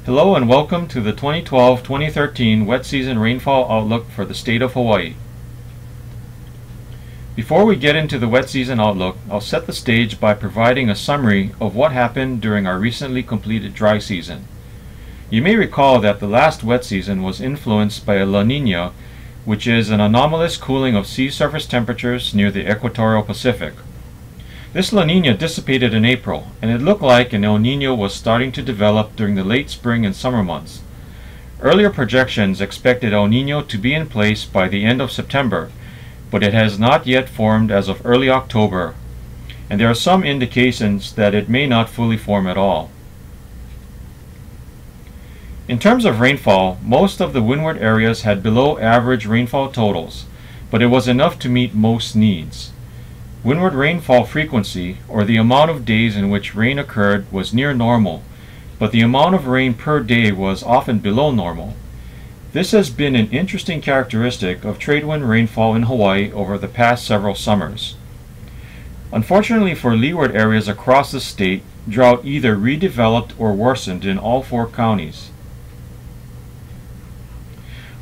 Hello and welcome to the 2012-2013 wet season rainfall outlook for the state of Hawaii. Before we get into the wet season outlook, I'll set the stage by providing a summary of what happened during our recently completed dry season. You may recall that the last wet season was influenced by a La Nina, which is an anomalous cooling of sea surface temperatures near the equatorial Pacific. This La Nina dissipated in April, and it looked like an El Niño was starting to develop during the late spring and summer months. Earlier projections expected El Niño to be in place by the end of September, but it has not yet formed as of early October, and there are some indications that it may not fully form at all. In terms of rainfall, most of the windward areas had below average rainfall totals, but it was enough to meet most needs. Windward rainfall frequency, or the amount of days in which rain occurred, was near normal, but the amount of rain per day was often below normal. This has been an interesting characteristic of tradewind rainfall in Hawaii over the past several summers. Unfortunately for leeward areas across the state, drought either redeveloped or worsened in all four counties.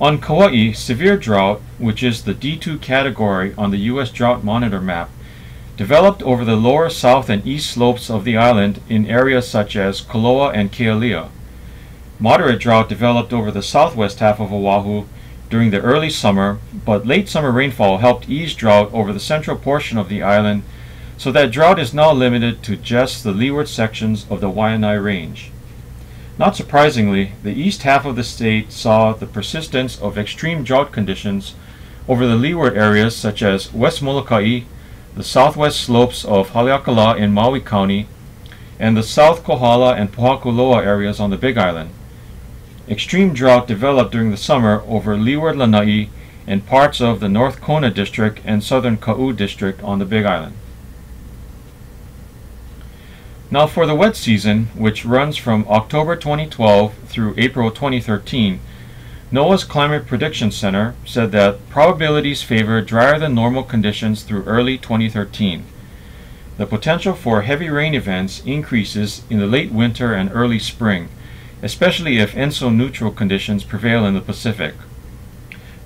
On Kauai, severe drought, which is the D2 category on the U.S. Drought Monitor map, developed over the lower south and east slopes of the island in areas such as Koloa and Kealia. Moderate drought developed over the southwest half of Oahu during the early summer, but late summer rainfall helped ease drought over the central portion of the island, so that drought is now limited to just the leeward sections of the Waianae Range. Not surprisingly, the east half of the state saw the persistence of extreme drought conditions over the leeward areas such as West Molokai, the southwest slopes of Haleakala in Maui County, and the South Kohala and Pohakuloa areas on the Big Island. Extreme drought developed during the summer over leeward Lanai and parts of the North Kona District and Southern Ka'u District on the Big Island. Now for the wet season, which runs from October 2012 through April 2013, NOAA's Climate Prediction Center said that probabilities favor drier than normal conditions through early 2013. The potential for heavy rain events increases in the late winter and early spring, especially if ENSO-neutral conditions prevail in the Pacific.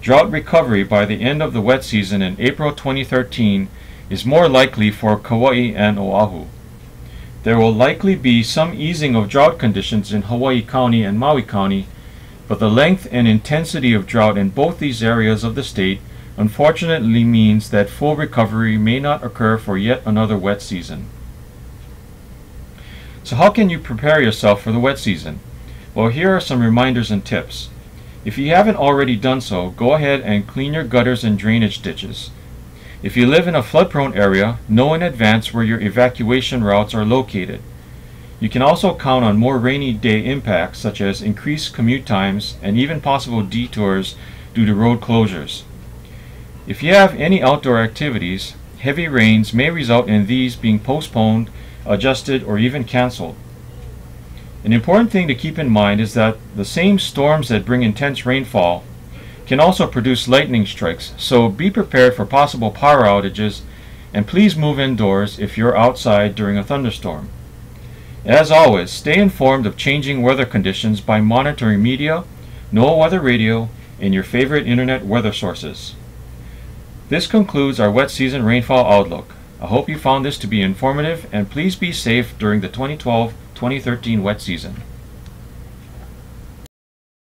Drought recovery by the end of the wet season in April 2013 is more likely for Kauai and Oahu. There will likely be some easing of drought conditions in Hawaii County and Maui County, but the length and intensity of drought in both these areas of the state unfortunately means that full recovery may not occur for yet another wet season. So how can you prepare yourself for the wet season? Well, here are some reminders and tips. If you haven't already done so, go ahead and clean your gutters and drainage ditches. If you live in a flood-prone area, know in advance where your evacuation routes are located. You can also count on more rainy day impacts such as increased commute times and even possible detours due to road closures. If you have any outdoor activities, heavy rains may result in these being postponed, adjusted, or even canceled. An important thing to keep in mind is that the same storms that bring intense rainfall can also produce lightning strikes, so be prepared for possible power outages and please move indoors if you're outside during a thunderstorm. As always, stay informed of changing weather conditions by monitoring media, NOAA Weather Radio, and your favorite internet weather sources. This concludes our wet season rainfall outlook. I hope you found this to be informative, and please be safe during the 2012-2013 wet season.